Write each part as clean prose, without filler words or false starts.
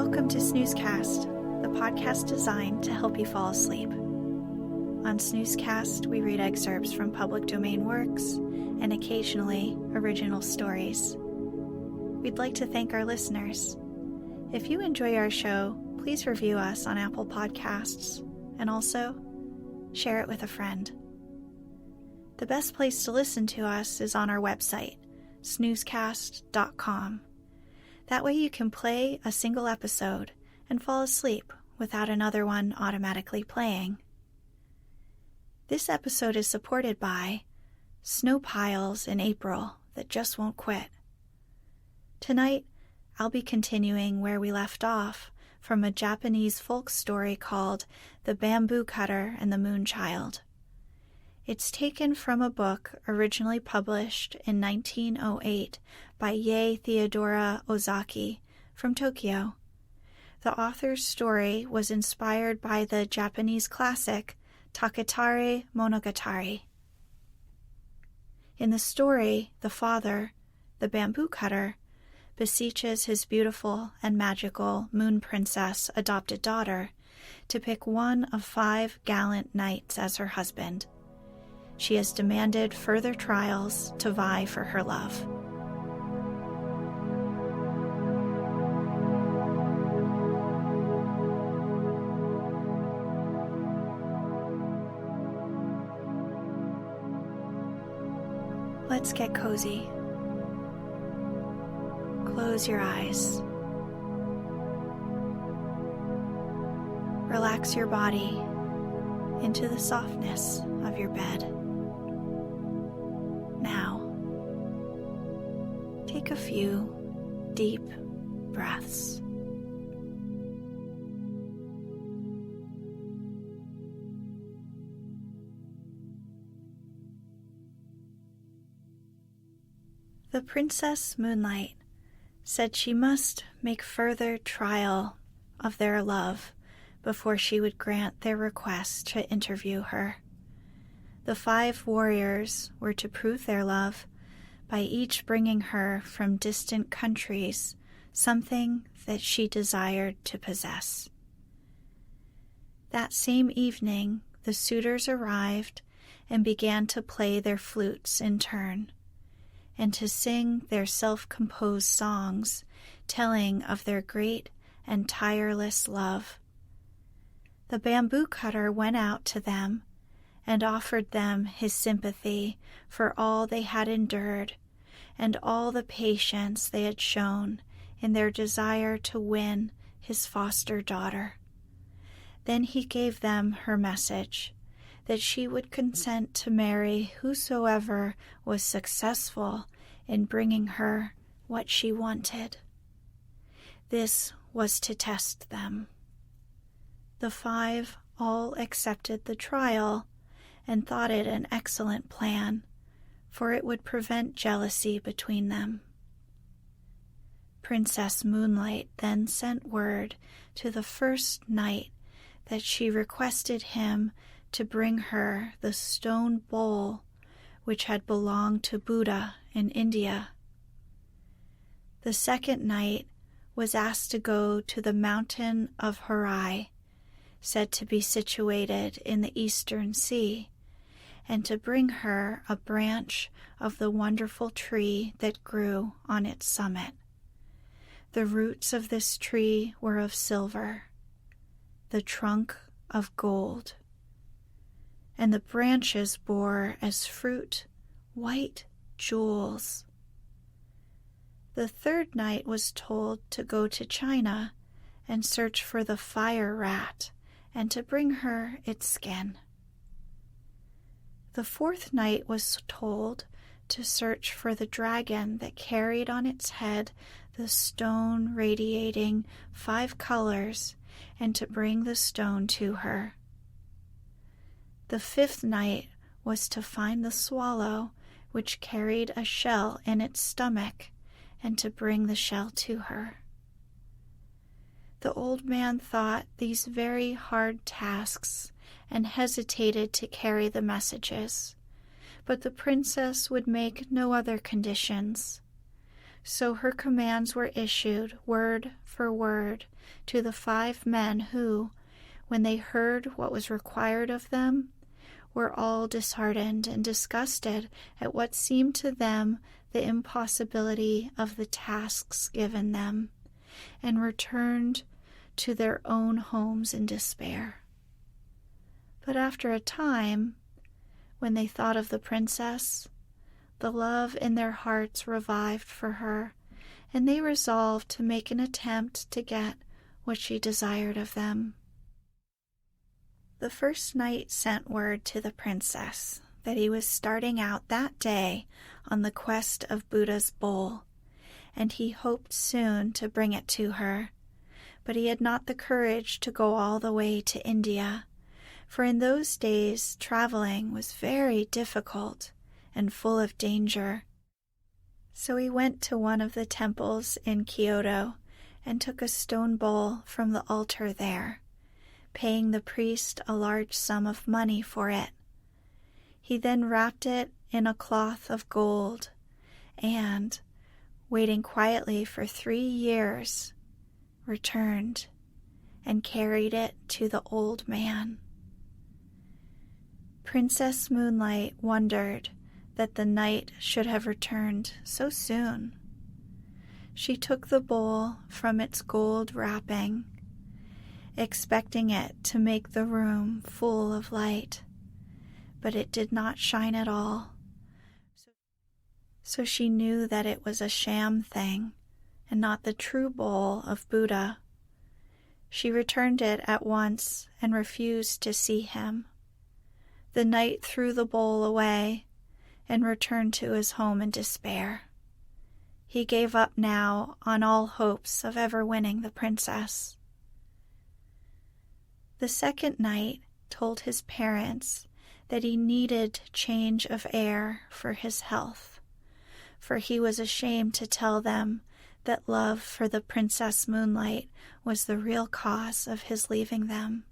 Welcome to Snoozecast, the podcast designed to help you fall asleep. On Snoozecast, we read excerpts from public domain works and occasionally original stories. We'd like to thank our listeners. If you enjoy our show, please review us on Apple Podcasts and also share it with a friend. The best place to listen to us is on our website, snoozecast.com. That way you can play a single episode and fall asleep without another one automatically playing. This episode is supported by Snow Piles in April That Just Won't Quit. Tonight, I'll be continuing where we left off from a Japanese folk story called The Bamboo Cutter and the Moonchild. It's taken from a book originally published in 1908 by Yae Theodora Ozaki from Tokyo. The author's story was inspired by the Japanese classic Taketare Monogatari. In the story, the father, the bamboo cutter, beseeches his beautiful and magical moon princess adopted daughter to pick one of 5 gallant knights as her husband. She has demanded further trials to vie for her love. Let's get cozy. Close your eyes. Relax your body into the softness of your bed. Now, take a few deep breaths. The Princess Moonlight said she must make further trial of their love before she would grant their request to interview her. The 5 warriors were to prove their love by each bringing her from distant countries something that she desired to possess. That same evening, the suitors arrived and began to play their flutes in turn, and to sing their self-composed songs telling of their great and tireless love. The bamboo cutter went out to them and offered them his sympathy for all they had endured and all the patience they had shown in their desire to win his foster daughter. Then he gave them her message, that she would consent to marry whosoever was successful in bringing her what she wanted. This was to test them. The 5 all accepted the trial and thought it an excellent plan, for it would prevent jealousy between them. Princess Moonlight then sent word to the first knight that she requested him to bring her the stone bowl which had belonged to Buddha in India. The second knight was asked to go to the mountain of Harai, said to be situated in the Eastern Sea, and to bring her a branch of the wonderful tree that grew on its summit. The roots of this tree were of silver, the trunk of gold, and the branches bore as fruit white jewels. The third knight was told to go to China and search for the fire rat and to bring her its skin. The fourth knight was told to search for the dragon that carried on its head the stone radiating 5 colors and to bring the stone to her. The fifth knight was to find the swallow which carried a shell in its stomach and to bring the shell to her. The old man thought these very hard tasks and hesitated to carry the messages, but the princess would make no other conditions. So her commands were issued word for word to the 5 men who, when they heard what was required of them, were all disheartened and disgusted at what seemed to them the impossibility of the tasks given them, and returned to their own homes in despair. But after a time, when they thought of the princess, the love in their hearts revived for her, and they resolved to make an attempt to get what she desired of them. The first knight sent word to the princess that he was starting out that day on the quest of Buddha's bowl, and he hoped soon to bring it to her. But he had not the courage to go all the way to India, for in those days traveling was very difficult and full of danger. So he went to one of the temples in Kyoto and took a stone bowl from the altar there, paying the priest a large sum of money for it. He then wrapped it in a cloth of gold and, waiting quietly for 3 years, returned and carried it to the old man. Princess Moonlight wondered that the knight should have returned so soon. She took the bowl from its gold wrapping, expecting it to make the room full of light, but it did not shine at all. So she knew that it was a sham thing and not the true bowl of Buddha. She returned it at once and refused to see him. The knight threw the bowl away and returned to his home in despair. He gave up now on all hopes of ever winning the princess. The second knight told his parents that he needed change of air for his health, for he was ashamed to tell them that love for the Princess Moonlight was the real cause of his leaving them.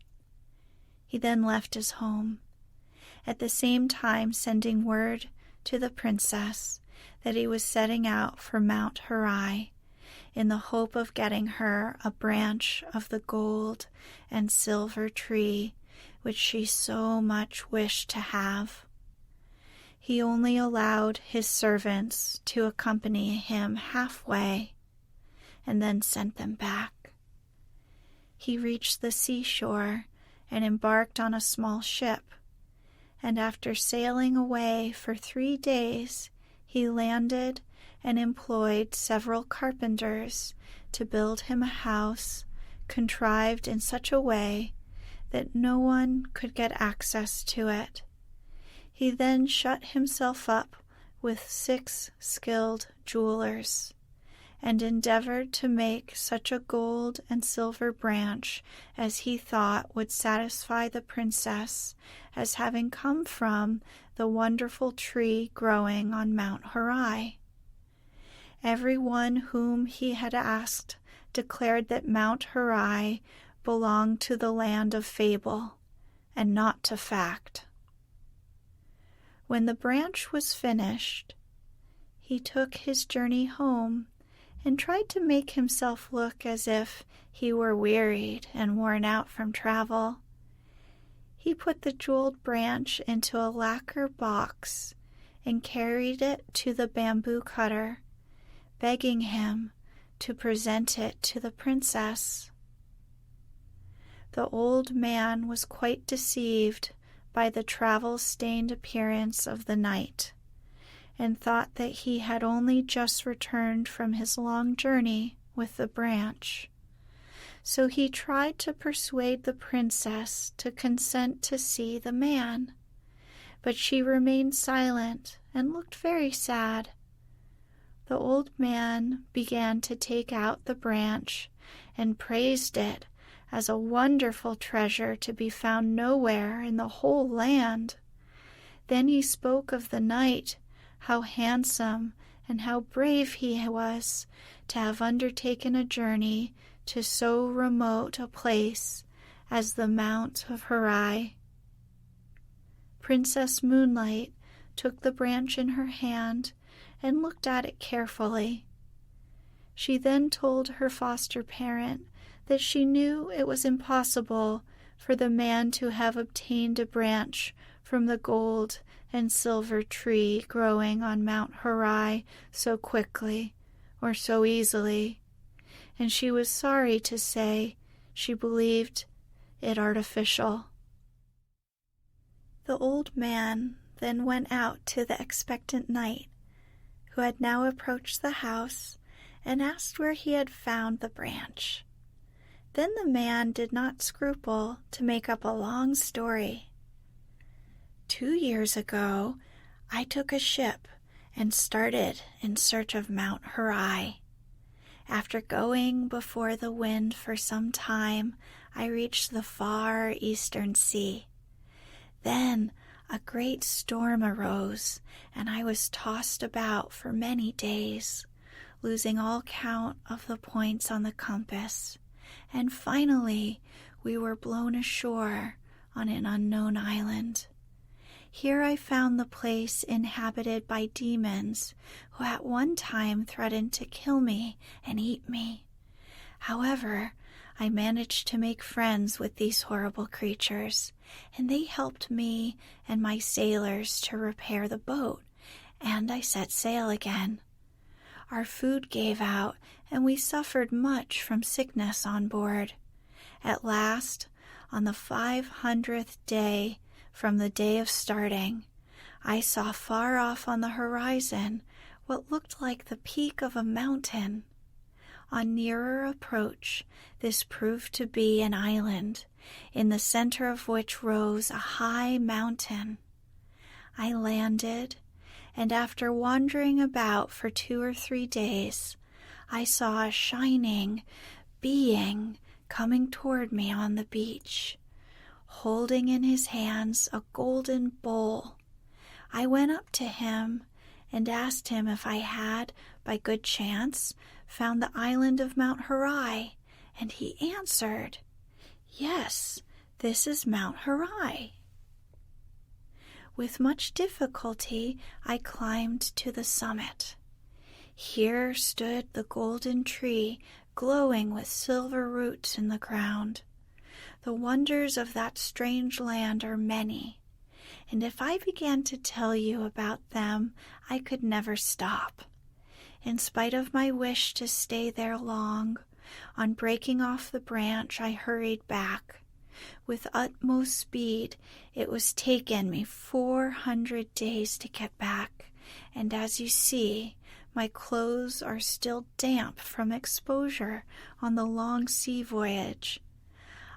He then left his home, at the same time sending word to the princess that he was setting out for Mount Horai in the hope of getting her a branch of the gold and silver tree which she so much wished to have. He only allowed his servants to accompany him halfway and then sent them back. He reached the seashore and embarked on a small ship, and after sailing away for 3 days, he landed and employed several carpenters to build him a house contrived in such a way that no one could get access to it. He then shut himself up with 6 skilled jewelers, and endeavored to make such a gold and silver branch as he thought would satisfy the princess as having come from the wonderful tree growing on Mount Horai. Every one whom he had asked declared that Mount Horai belonged to the land of fable and not to fact. When the branch was finished, he took his journey home and tried to make himself look as if he were wearied and worn out from travel. He put the jeweled branch into a lacquer box and carried it to the bamboo cutter, begging him to present it to the princess. The old man was quite deceived by the travel-stained appearance of the knight, and thought that he had only just returned from his long journey with the branch. So he tried to persuade the princess to consent to see the man, but she remained silent and looked very sad. The old man began to take out the branch and praised it as a wonderful treasure to be found nowhere in the whole land. Then he spoke of the knight, how handsome and how brave he was to have undertaken a journey to so remote a place as the Mount of Horai. Princess Moonlight took the branch in her hand and looked at it carefully, She then told her foster parent that she knew it was impossible for the man to have obtained a branch from the gold and silver tree growing on Mount Horai so quickly or so easily, and she was sorry to say she believed it artificial. The old man then went out to the expectant knight, who had now approached the house, and asked where he had found the branch. Then the man did not scruple to make up a long story. 2 years ago, I took a ship and started in search of Mount Horai. After going before the wind for some time, I reached the far eastern sea. Then a great storm arose, and I was tossed about for many days, losing all count of the points on the compass. And finally, we were blown ashore on an unknown island. Here I found the place inhabited by demons who at one time threatened to kill me and eat me. However, I managed to make friends with these horrible creatures, and they helped me and my sailors to repair the boat, and I set sail again. Our food gave out, and we suffered much from sickness on board. At last, on the 500th day from the day of starting, I saw far off on the horizon what looked like the peak of a mountain. On nearer approach, this proved to be an island, in the center of which rose a high mountain. I landed, and after wandering about for 2 or 3 days, I saw a shining being coming toward me on the beach, holding in his hands a golden bowl. I went up to him and asked him if I had, by good chance, found the island of Mount Horai, and he answered, "Yes, this is Mount Horai." With much difficulty, I climbed to the summit. Here stood the golden tree, glowing with silver roots in the ground. The wonders of that strange land are many, and if I began to tell you about them, I could never stop. In spite of my wish to stay there long, on breaking off the branch, I hurried back. With utmost speed, it was taken me 400 days to get back, and as you see, my clothes are still damp from exposure on the long sea voyage.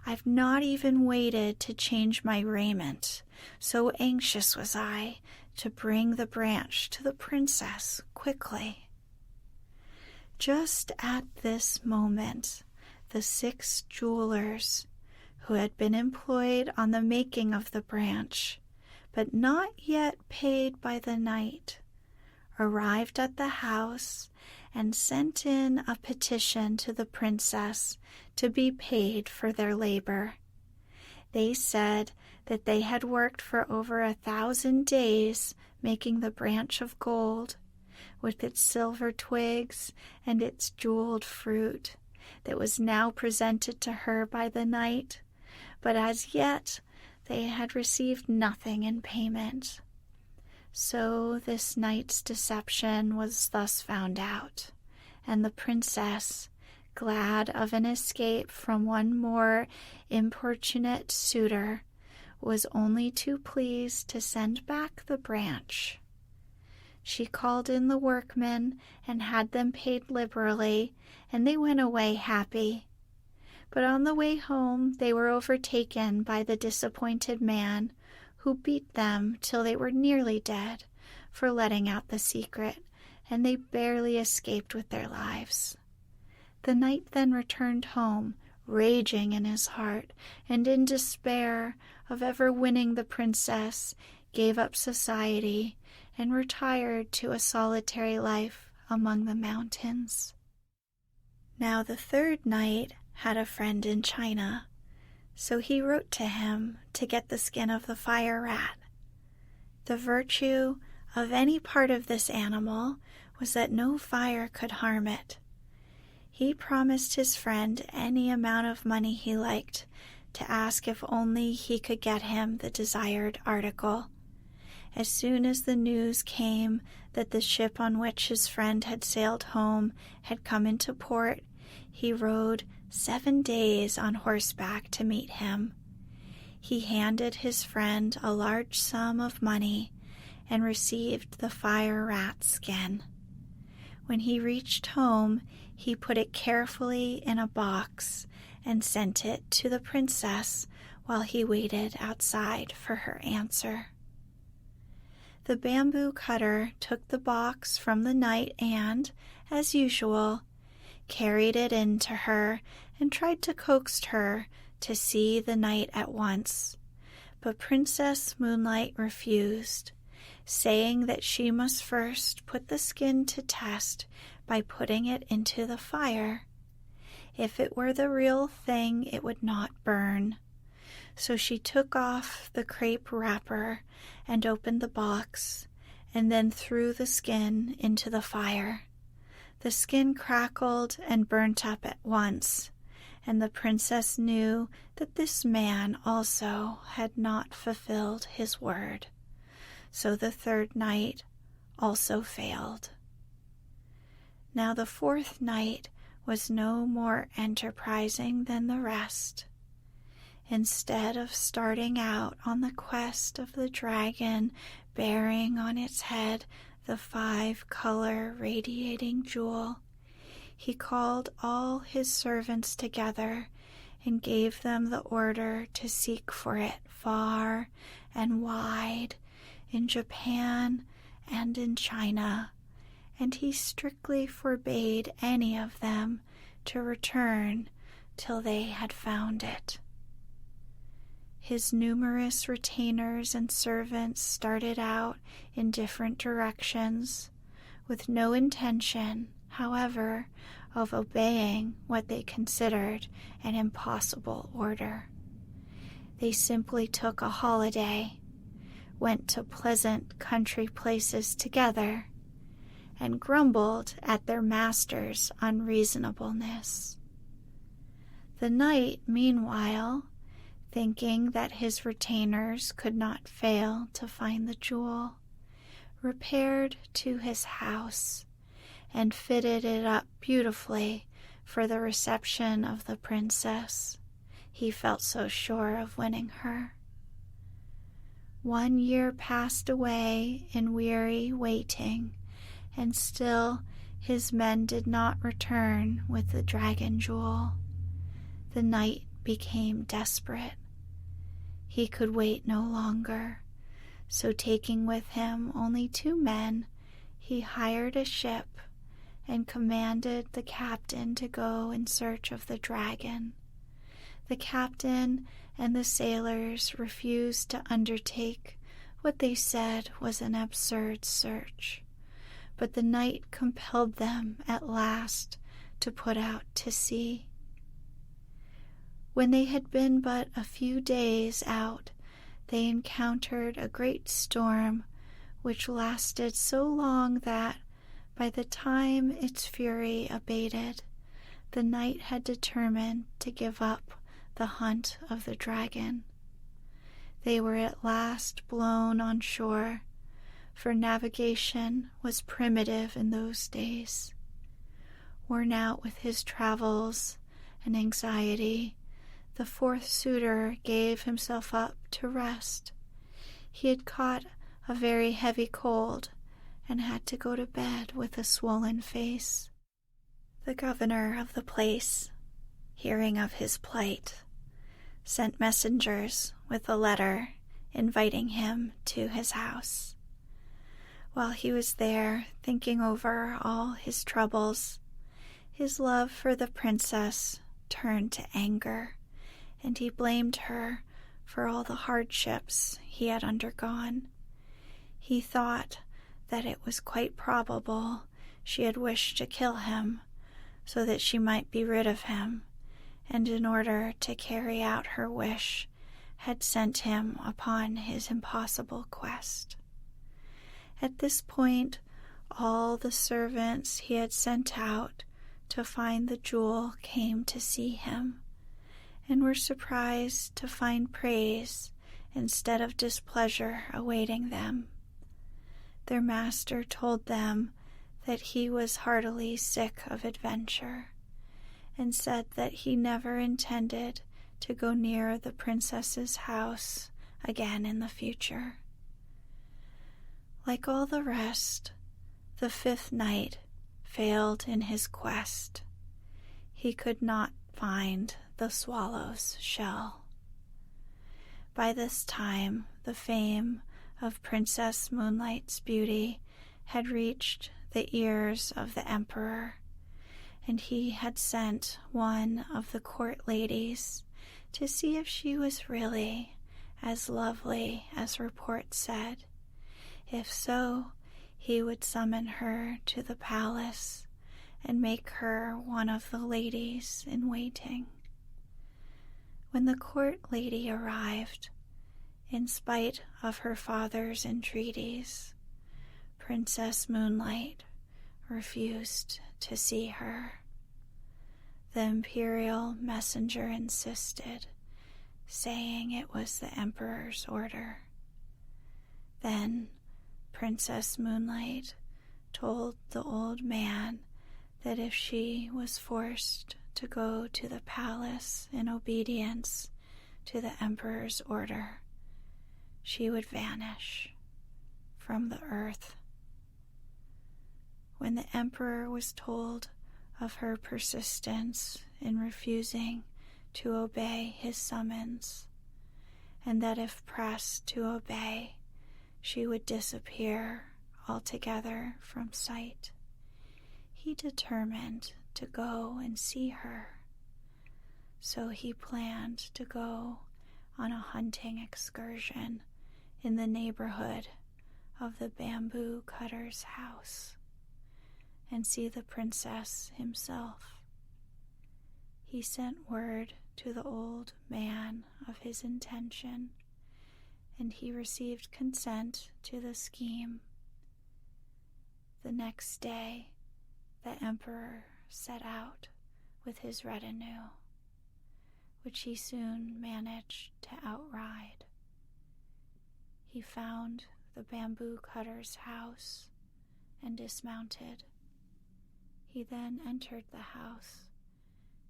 I've not even waited to change my raiment, so anxious was I to bring the branch to the princess quickly. Just at this moment, the 6 jewelers, who had been employed on the making of the branch, but not yet paid by the knight, arrived at the house and sent in a petition to the princess to be paid for their labor. They said that they had worked for over 1,000 days making the branch of gold, with its silver twigs and its jeweled fruit, that was now presented to her by the knight, but as yet they had received nothing in payment. So this knight's deception was thus found out, and the princess, glad of an escape from one more importunate suitor, was only too pleased to send back the branch. She called in the workmen and had them paid liberally, and they went away happy. But on the way home they were overtaken by the disappointed man, who beat them till they were nearly dead for letting out the secret, and they barely escaped with their lives. The knight then returned home, raging in his heart, and in despair of ever winning the princess, gave up society and retired to a solitary life among the mountains. Now the 3rd knight had a friend in China, so he wrote to him to get the skin of the fire rat. The virtue of any part of this animal was that no fire could harm it. He promised his friend any amount of money he liked to ask if only he could get him the desired article. As soon as the news came that the ship on which his friend had sailed home had come into port, he rode 7 days on horseback to meet him. He handed his friend a large sum of money and received the fire rat skin. When he reached home, he put it carefully in a box and sent it to the princess while he waited outside for her answer. The bamboo cutter took the box from the knight and, as usual, carried it in to her and tried to coax her to see the knight at once. But Princess Moonlight refused, saying that she must first put the skin to test by putting it into the fire. If it were the real thing, it would not burn. So she took off the crepe wrapper and opened the box, and then threw the skin into the fire. The skin crackled and burnt up at once, and the princess knew that this man also had not fulfilled his word. So the third night also failed. Now the fourth night was no more enterprising than the rest. Instead of starting out on the quest of the dragon bearing on its head the 5-color radiating jewel, he called all his servants together and gave them the order to seek for it far and wide, in Japan and in China, and he strictly forbade any of them to return till they had found it. His numerous retainers and servants started out in different directions, with no intention, however, of obeying what they considered an impossible order. They simply took a holiday, went to pleasant country places together, and grumbled at their master's unreasonableness. The knight, meanwhile, thinking that his retainers could not fail to find the jewel, repaired to his house and fitted it up beautifully for the reception of the princess. He felt so sure of winning her. 1 year passed away in weary waiting, and still his men did not return with the dragon jewel. The knight became desperate. He could wait no longer, so taking with him only 2 men, he hired a ship and commanded the captain to go in search of the dragon. The captain and the sailors refused to undertake what they said was an absurd search, but the knight compelled them at last to put out to sea. When they had been but a few days out, they encountered a great storm, which lasted so long that, by the time its fury abated, the knight had determined to give up the hunt of the dragon. They were at last blown on shore, for navigation was primitive in those days. Worn out with his travels and anxiety, the fourth suitor gave himself up to rest. He had caught a very heavy cold and had to go to bed with a swollen face. The governor of the place, hearing of his plight, sent messengers with a letter inviting him to his house. While he was there thinking over all his troubles, his love for the princess turned to anger, and he blamed her for all the hardships he had undergone. He thought that it was quite probable she had wished to kill him so that she might be rid of him, and in order to carry out her wish, had sent him upon his impossible quest. At this point, all the servants he had sent out to find the jewel came to see him, and were surprised to find praise instead of displeasure awaiting them. Their master told them that he was heartily sick of adventure, and said that he never intended to go near the princess's house again in the future. Like all the rest, the fifth night failed in his quest. He could not find the swallow's shell. By this time, the fame of Princess Moonlight's beauty had reached the ears of the emperor, and he had sent one of the court ladies to see if she was really as lovely as report said. If so, he would summon her to the palace and make her one of the ladies in waiting. When the court lady arrived, in spite of her father's entreaties, Princess Moonlight refused to see her. The imperial messenger insisted, saying it was the emperor's order. Then Princess Moonlight told the old man that if she was forced to go to the palace in obedience to the emperor's order, she would vanish from the earth. When the emperor was told of her persistence in refusing to obey his summons, and that if pressed to obey, she would disappear altogether from sight, he determined to go and see her. So he planned to go on a hunting excursion in the neighborhood of the bamboo cutter's house and see the princess himself. He sent word to the old man of his intention, and he received consent to the scheme. The next day, the emperor set out with his retinue, which he soon managed to outride. He found the bamboo cutter's house and dismounted. He then entered the house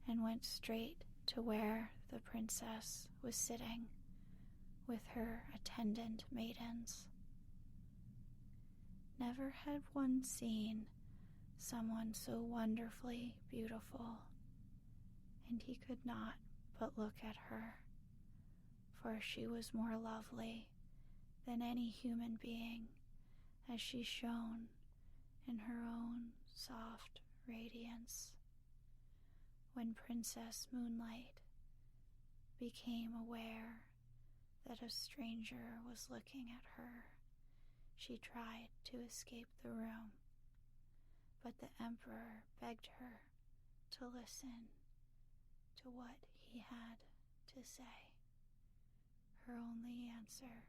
and went straight to where the princess was sitting with her attendant maidens. Never had one seen someone so wonderfully beautiful, and he could not but look at her, for she was more lovely than any human being as she shone in her own soft radiance. When Princess Moonlight became aware that a stranger was looking at her, she tried to escape the room, but the emperor begged her to listen to what he had to say. Her only answer